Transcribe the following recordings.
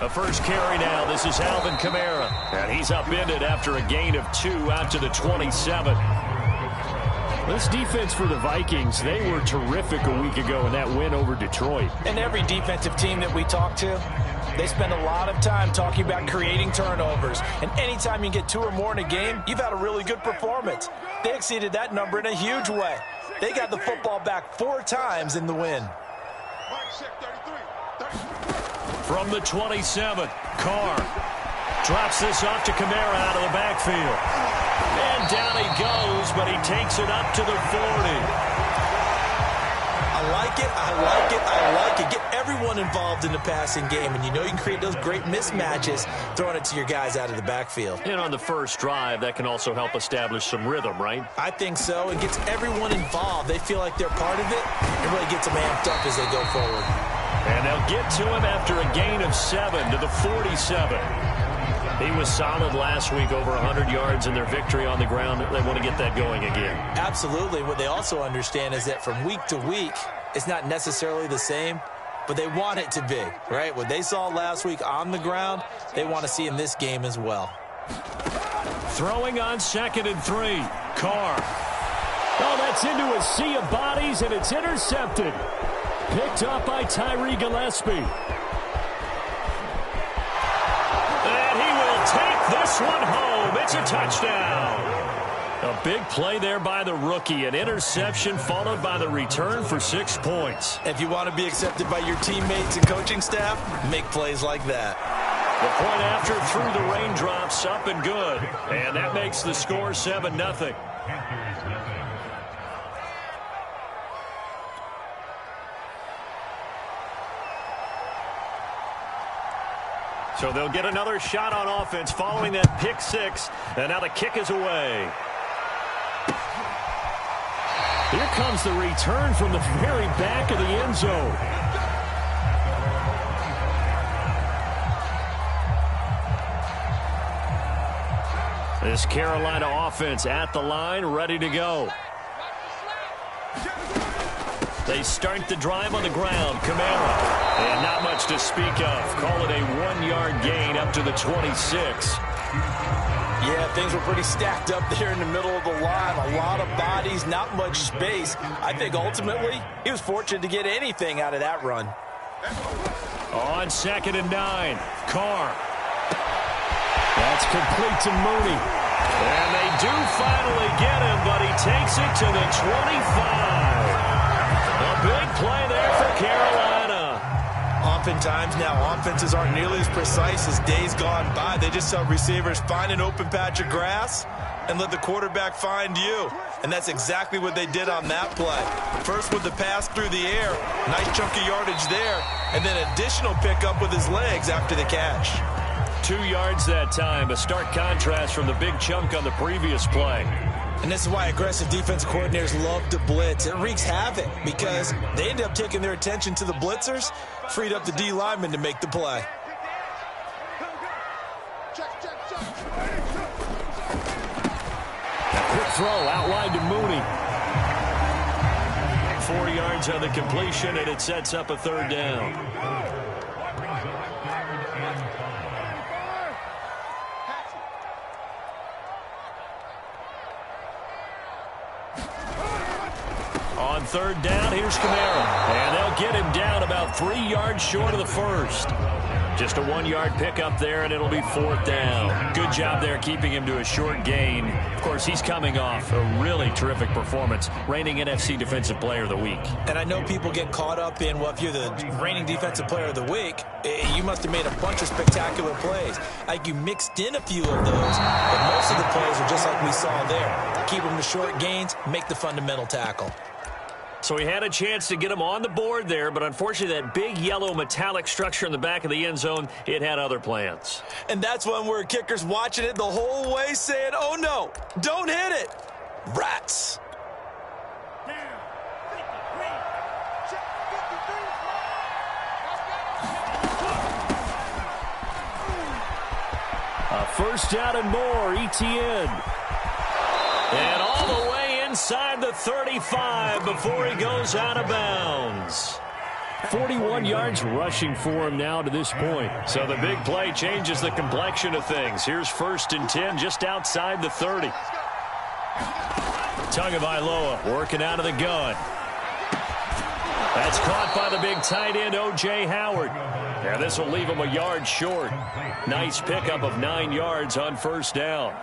A first carry now. This is Alvin Kamara. And he's upended after a gain of 2 out to the 27. This defense for the Vikings, they were terrific a week ago in that win over Detroit. And every defensive team that we talk to, they spend a lot of time talking about creating turnovers. And anytime you get 2 or more in a game, you've had a really good performance. They exceeded that number in a huge way. They got the football back 4 times in the win. From the 27, Carr drops this off to Kamara out of the backfield. And down he goes, but he takes it up to the 40. I like it, I like it, I like it. Get everyone involved in the passing game, and you know you can create those great mismatches throwing it to your guys out of the backfield. And on the first drive, that can also help establish some rhythm, right? I think so. It gets everyone involved. They feel like they're part of it. It really gets them amped up as they go forward. And they'll get to him after a gain of 7 to the 47. He was solid last week, over 100 yards in their victory on the ground. They want to get that going again. Absolutely. What they also understand is that from week to week, it's not necessarily the same, but they want it to be, right? What they saw last week on the ground, they want to see in this game as well. Throwing on 2nd and 3. Carr. Oh, that's into a sea of bodies, and it's intercepted. Picked up by Tyree Gillespie. Take this one home. It's a touchdown. A big play there by the rookie. An interception followed by the return for 6 points. If you want to be accepted by your teammates and coaching staff, make plays like that. The point after through the raindrops, up and good. And that makes the score 7-0. So they'll get another shot on offense following that pick 6. And now the kick is away. Here comes the return from the very back of the end zone. This Carolina offense at the line, ready to go. They start the drive on the ground. Kamara. And not much to speak of. Call it a 1-yard gain up to the 26. Yeah, things were pretty stacked up there in the middle of the line. A lot of bodies, not much space. I think ultimately he was fortunate to get anything out of that run. On 2nd and 9. Carr. That's complete to Mooney. And they do finally get him, but he takes it to the 25. A big play there for Carolina. Oftentimes now, offenses aren't nearly as precise as days gone by. They just tell receivers, find an open patch of grass and let the quarterback find you. And that's exactly what they did on that play. First with the pass through the air, nice chunk of yardage there, and then additional pickup with his legs after the catch. 2 yards that time, a stark contrast from the big chunk on the previous play. And this is why aggressive defense coordinators love to blitz. It wreaks havoc because they end up taking their attention to the blitzers, freed up the D lineman to make the play. A quick throw out wide to Mooney. 4 yards on the completion, and it sets up a 3rd down. On 3rd down, here's Kamara. And they'll get him down about 3 yards short of the first. Just a 1-yard pickup there, and it'll be 4th down. Good job there keeping him to a short gain. Of course, he's coming off a really terrific performance, reigning NFC Defensive Player of the Week. And I know people get caught up in, well, if you're the reigning Defensive Player of the Week, you must have made a bunch of spectacular plays. Like you mixed in a few of those, but most of the plays are just like we saw there. Keep them to short gains, make the fundamental tackle. So he had a chance to get him on the board there, but unfortunately that big yellow metallic structure in the back of the end zone, it had other plans. And that's when we're kickers watching it the whole way saying, oh no, don't hit it. Rats. A 1st down and more, ETN. And all the way inside the 35 before he goes out of bounds. 41 yards rushing for him now to this point. So the big play changes the complexion of things. Here's 1st and 10 just outside the 30. Tagovailoa working out of the gun. That's caught by the big tight end, O.J. Howard. And this will leave him a yard short. Nice pickup of 9 yards on 1st down.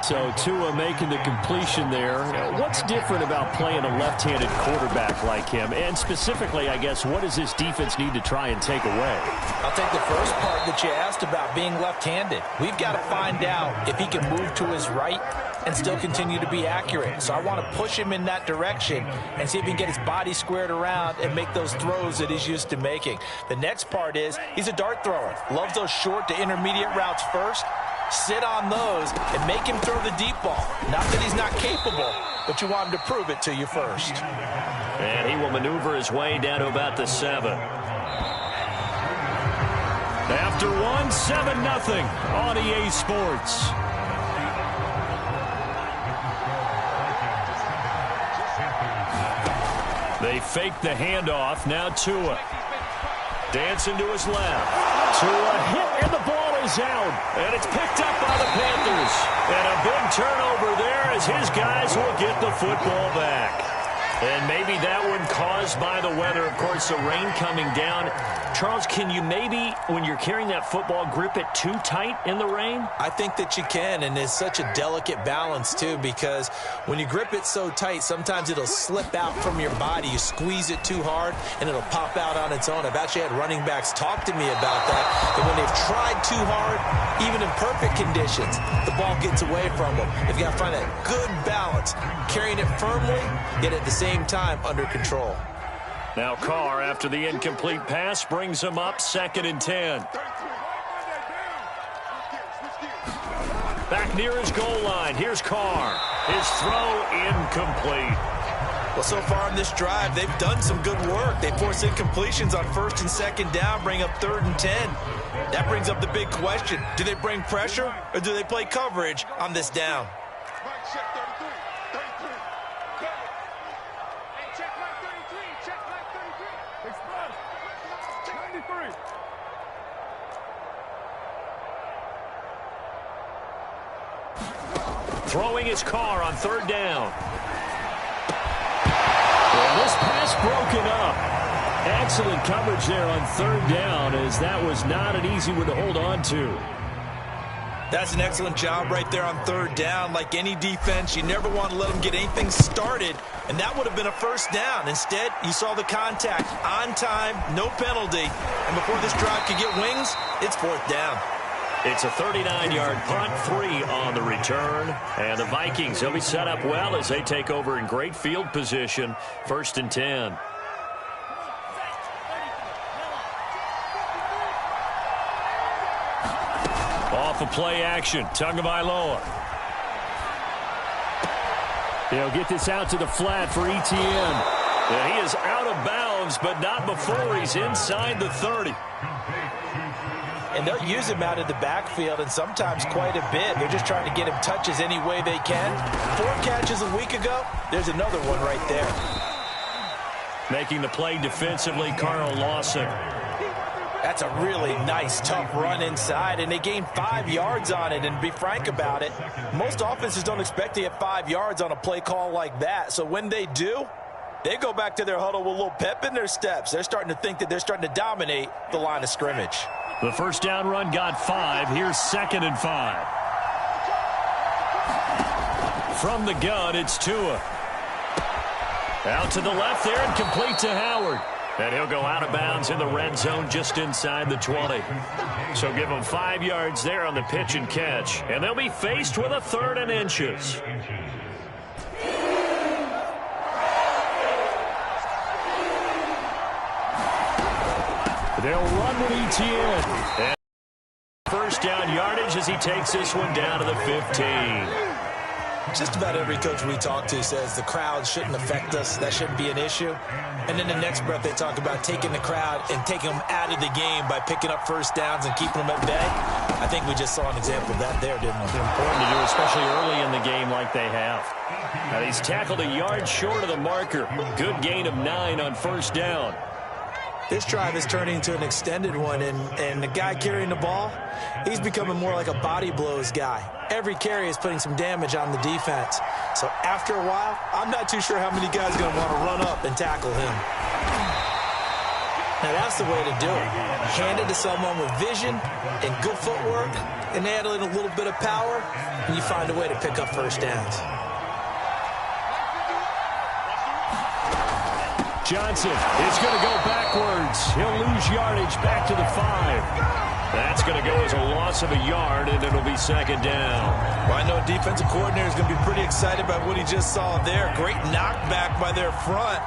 So Tua making the completion there. What's different about playing a left-handed quarterback like him? And specifically, I guess, what does this defense need to try and take away? I'll take the first part that you asked about being left-handed. We've got to find out if he can move to his right and still continue to be accurate. So I want to push him in that direction and see if he can get his body squared around and make those throws that he's used to making. The next part is he's a dart thrower. Loves those short to intermediate routes first. Sit on those and make him throw the deep ball. Not that he's not capable, but you want him to prove it to you first. And he will maneuver his way down to about the 7. After 1, 7-0 on EA Sports. They fake the handoff. Now Tua. Dancing to his left. Tua hit, and the ball is out. And it's picked up by the Panthers. And a big turnover there as his guys will get the football back. And maybe that one caused by the weather. Of course, the rain coming down. Charles, can you maybe, when you're carrying that football, grip it too tight in the rain? I think that you can, and it's such a delicate balance, too, because when you grip it so tight, sometimes it'll slip out from your body. You squeeze it too hard, and it'll pop out on its own. I've actually had running backs talk to me about that when they've tried too hard, even in perfect conditions, the ball gets away from them. They've got to find that good balance, carrying it firmly, yet at the same time under control. Now Carr, after the incomplete pass, brings him up 2nd and 10. Back near his goal line. Here's Carr. His throw incomplete. Well, so far in this drive, they've done some good work. They force incompletions on 1st and 2nd down, bring up 3rd and 10. That brings up the big question. Do they bring pressure or do they play coverage on this down? Throwing his Carr on 3rd down. And this pass broken up. Excellent coverage there on 3rd down, as that was not an easy one to hold on to. That's an excellent job right there on 3rd down. Like any defense, you never want to let them get anything started, and that would have been a 1st down. Instead, you saw the contact on time, no penalty, and before this drive could get wings, it's 4th down. It's a 39-yard punt, 3 on the return. And the Vikings, they'll be set up well as they take over in great field position. 1st and 10. Off of play action, Tagovailoa. They'll get this out to the flat for Etienne. Yeah, he is out of bounds, but not before he's inside the 30. And they'll use him out of the backfield, and sometimes quite a bit. They're just trying to get him touches any way they can. 4 catches a week ago. There's another one right there. Making the play defensively, Carl Lawson. That's a really nice, tough run inside, and they gained 5 yards on it. And to be frank about it, most offenses don't expect to get 5 yards on a play call like that. So when they do, they go back to their huddle with a little pep in their steps. They're starting to think that they're starting to dominate the line of scrimmage. The 1st down run got 5. Here's 2nd and 5. From the gun, it's Tua. Out to the left there and complete to Howard. And he'll go out of bounds in the red zone just inside the 20. So give them 5 yards there on the pitch and catch. And they'll be faced with a 3rd and inches. They'll run with Etienne. And 1st down yardage as he takes this one down to the 15. Just about every coach we talk to says the crowd shouldn't affect us. That shouldn't be an issue. And then the next breath, they talk about taking the crowd and taking them out of the game by picking up first downs and keeping them at bay. I think we just saw an example of that there, didn't we? It's important to do, especially early in the game like they have. Now he's tackled a yard short of the marker. Good gain of 9 on first down. This drive is turning into an extended one, and the guy carrying the ball, he's becoming more like a body blows guy. Every carry is putting some damage on the defense. So after a while, I'm not too sure how many guys are going to want to run up and tackle him. Now that's the way to do it. Hand it to someone with vision and good footwork, and add in a little bit of power, and you find a way to pick up first downs. Johnson is going to go backwards. He'll lose yardage back to the 5. That's going to go as a loss of a yard, and it'll be second down. Well, I know a defensive coordinator is going to be pretty excited about what he just saw there. Great knockback by their front.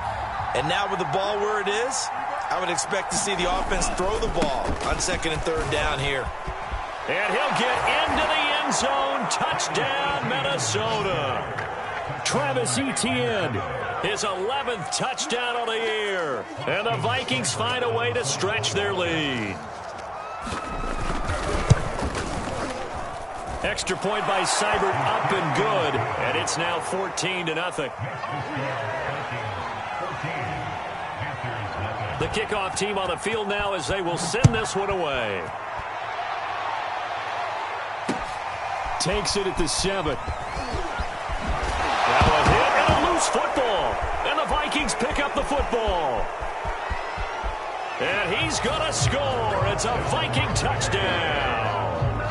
And now with the ball where it is, I would expect to see the offense throw the ball on second and third down here. And he'll get into the end zone. Touchdown, Minnesota. Travis Etienne, his 11th touchdown of the year. And the Vikings find a way to stretch their lead. Extra point by Seibert, up and good. And it's now 14-0. The kickoff team on the field now as they will send this one away. Takes it at the 7. Now a hit and a loose football. And the Vikings pick up the football. And he's going to score. It's a Viking touchdown.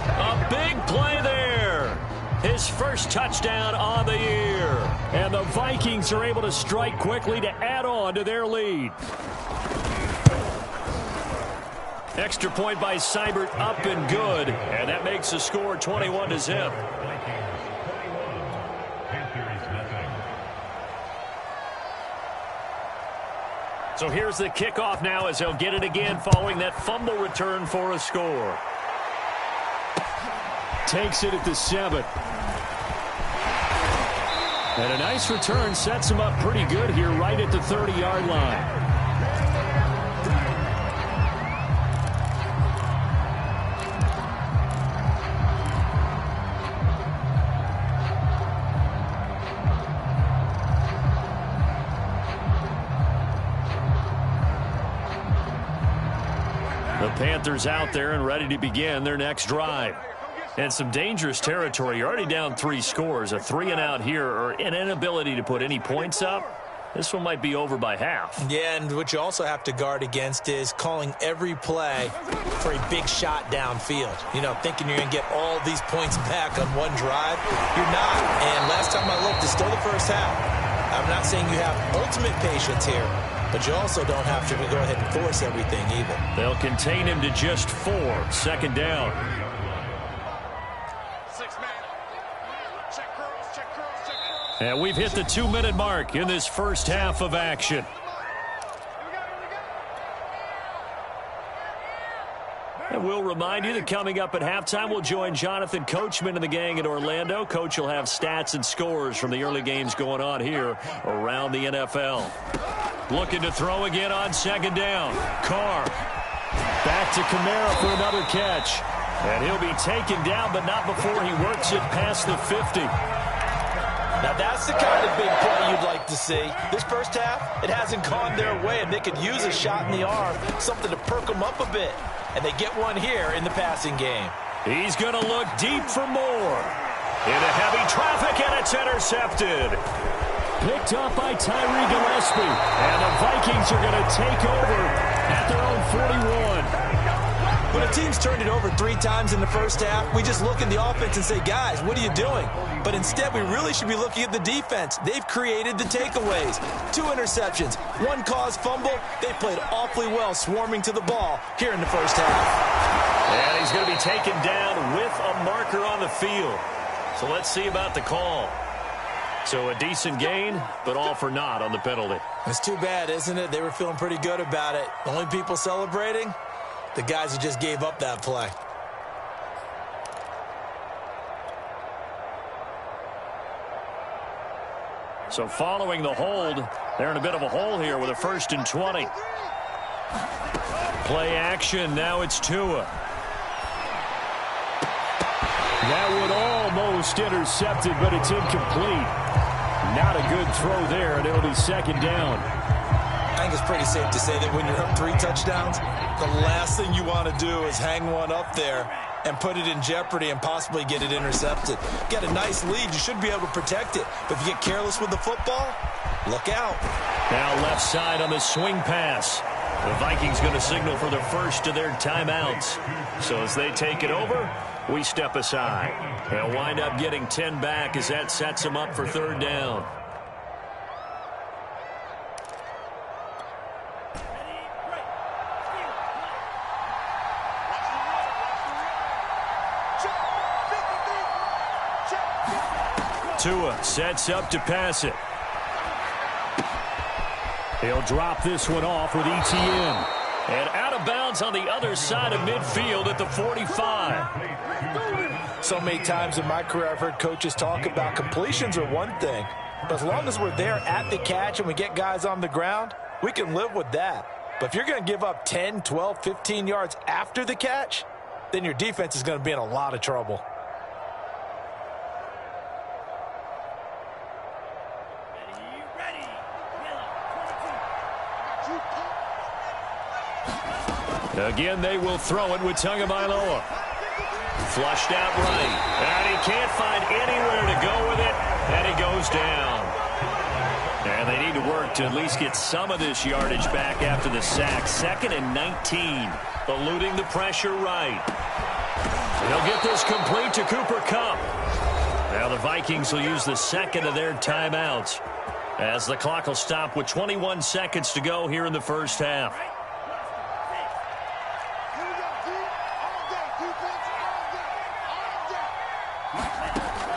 A big play there. His first touchdown on the year. And the Vikings are able to strike quickly to add on to their lead. Extra point by Seibert, up and good. And that makes the score 21-0. So here's the kickoff now as they'll get it again following that fumble return for a score. Takes it at the 7. And a nice return sets him up pretty good here right at the 30-yard line. The Panthers out there and ready to begin their next drive. And some dangerous territory. You're already down 3 scores. A 3-and-out here or an inability to put any points up. This one might be over by half. Yeah, and what you also have to guard against is calling every play for a big shot downfield. You know, thinking you're going to get all these points back on one drive. You're not. And last time I looked, it's still the first half. I'm not saying you have ultimate patience here, but you also don't have to go ahead and force everything either. They'll contain him to just 4. Second down. And we've hit the 2-minute mark in this first half of action. And we'll remind you that coming up at halftime, we'll join Jonathan Coachman and the gang in Orlando. Coach will have stats and scores from the early games going on here around the NFL. Looking to throw again on second down. Carr. Back to Kamara for another catch. And he'll be taken down, but not before he works it past the 50. Now that's the kind of big play you'd like to see. This first half, it hasn't gone their way, and they could use a shot in the arm, something to perk them up a bit. And they get one here in the passing game. He's going to look deep for more. Into heavy traffic, and it's intercepted. Picked up by Tyree Gillespie. And the Vikings are going to take over at their own 41. When a team's turned it over 3 times in the first half, we just look at the offense and say, guys, what are you doing? But instead, we really should be looking at the defense. They've created the takeaways. 2 interceptions, 1 caused fumble. They played awfully well swarming to the ball here in the first half. And he's going to be taken down with a marker on the field. So let's see about the call. So a decent gain, but all for naught on the penalty. It's too bad, isn't it? They were feeling pretty good about it. The only people celebrating, the guys who just gave up that play. So following the hold, they're in a bit of a hole here with a 1st and 20. Play action. Now it's Tua. That one almost intercepted, but it's incomplete. Not a good throw there, and it'll be 2nd down. I think it's pretty safe to say that when you're up 3 touchdowns, the last thing you want to do is hang one up there and put it in jeopardy and possibly get it intercepted. Get a nice lead, you should be able to protect it. But if you get careless with the football, look out. Now left side on the swing pass. The Vikings going to signal for the first of their timeouts. So as they take it over, we step aside. They'll wind up getting 10 back as that sets them up for 3rd down. Tua sets up to pass it. He'll drop this one off with ETN. And out of bounds on the other side of midfield at the 45. So many times in my career I've heard coaches talk about completions are one thing. But as long as we're there at the catch and we get guys on the ground, we can live with that. But if you're going to give up 10, 12, 15 yards after the catch, then your defense is going to be in a lot of trouble. Again, they will throw it with Tagovailoa. Flushed out right. And he can't find anywhere to go with it. And he goes down. And they need to work to at least get some of this yardage back after the sack. 2nd and 19. Eluding the pressure right. They'll get this complete to Cooper Kupp. Now the Vikings will use the 2nd of their timeouts as the clock will stop with 21 seconds to go here in the first half.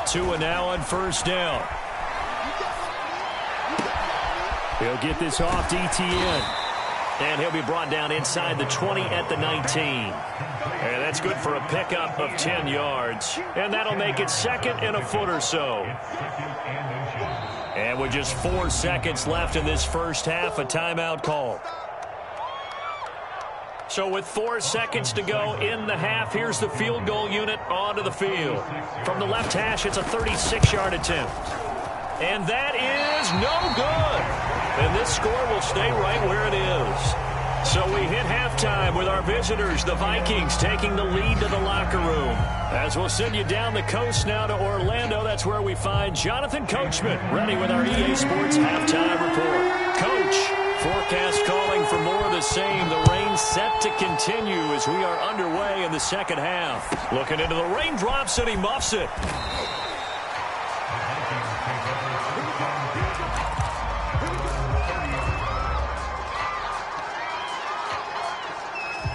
Tua now on 1st down. He'll get this off to ETN. And he'll be brought down inside the 20 at the 19. And that's good for a pickup of 10 yards. And that'll make it 2nd and a foot or so. And with just 4 seconds left in this first half, a timeout call. So with 4 seconds to go in the half, here's the field goal unit onto the field. From the left hash, it's a 36-yard attempt. And that is no good. And this score will stay right where it is. So we hit halftime with our visitors, the Vikings, taking the lead to the locker room. As we'll send you down the coast now to Orlando, that's where we find Jonathan Coachman, ready with our EA Sports halftime report. Coach, forecast calling for more of the same. The rain set to continue as we are underway in the second half. Looking into the raindrops, and he muffs it.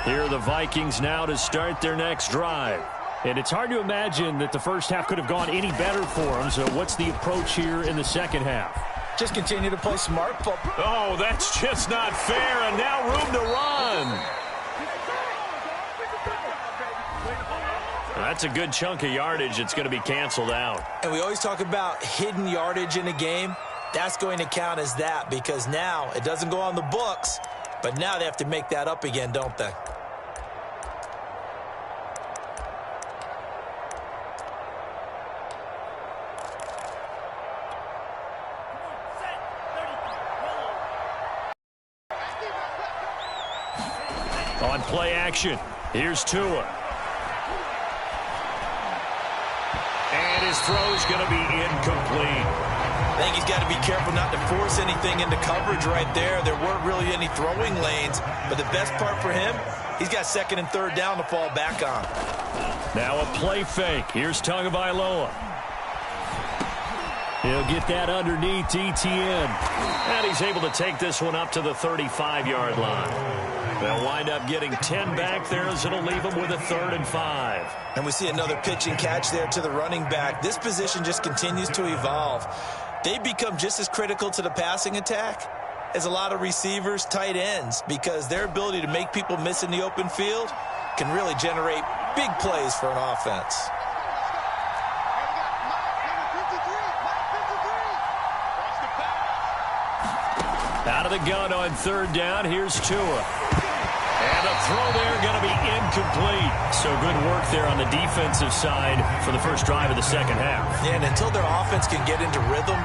Here are the Vikings now to start their next drive. And it's hard to imagine that the first half could have gone any better for them. So what's the approach here in the second half? Just continue to play smart football. Oh, that's just not fair, and now room to run. That's a good chunk of yardage. It's going to be canceled out. And we always talk about hidden yardage in a game. That's going to count as that because now it doesn't go on the books, but now they have to make that up again, don't they? On play action, here's Tua. And his throw's going to be incomplete. I think he's got to be careful not to force anything into coverage right there. There weren't really any throwing lanes, but the best part for him, he's got 2nd and 3rd down to fall back on. Now a play fake. Here's Tagovailoa. He'll get that underneath ETN. And he's able to take this one up to the 35-yard line. They'll wind up getting 10 back there as it'll leave them with a 3rd and 5. And we see another pitch and catch there to the running back. This position just continues to evolve. They become just as critical to the passing attack as a lot of receivers, tight ends, because their ability to make people miss in the open field can really generate big plays for an offense. of the gun on third down. Here's Tua. And the throw there going to be incomplete. So good work there on the defensive side for the first drive of the second half. Yeah, and until their offense can get into rhythm,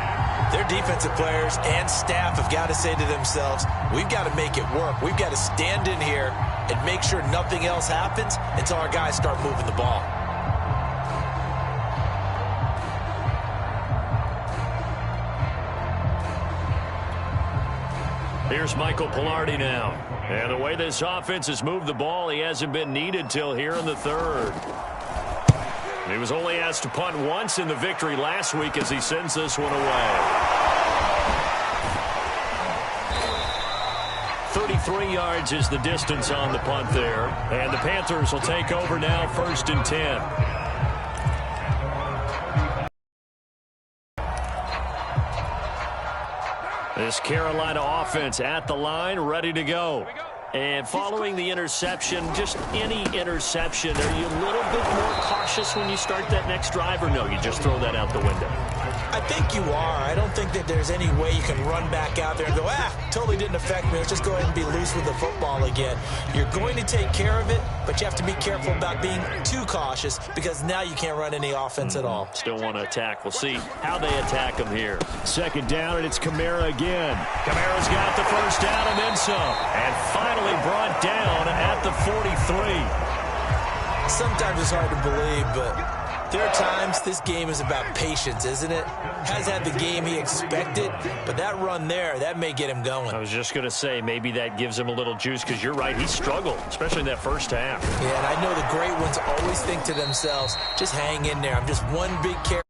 their defensive players and staff have got to say to themselves, we've got to make it work. We've got to stand in here and make sure nothing else happens until our guys start moving the ball. Here's Michael Pilardi now. And the way this offense has moved the ball, he hasn't been needed till here in the third. He was only asked to punt once in the victory last week as he sends this one away. 33 yards is the distance on the punt there. And the Panthers will take over now, 1st and 10. This Carolina offense at the line, ready to go. And following the interception, just any interception, are you a little bit more cautious when you start that next drive, or no, you just throw that out the window? I think you are. I don't think that there's any way you can run back out there and go, totally didn't affect me. Let's just go ahead and be loose with the football again. You're going to take care of it, but you have to be careful about being too cautious because now you can't run any offense at all. Still want to attack. We'll see how they attack them here. Second down, and it's Kamara again. Kamara's got the first down and then some. And finally brought down at the 43. Sometimes it's hard to believe, but there are times this game is about patience, isn't it? Has had the game he expected, but that run there, that may get him going. I was just going to say, maybe that gives him a little juice because you're right, he struggled, especially in that first half. Yeah, and I know the great ones always think to themselves, just hang in there. I'm just one big carry.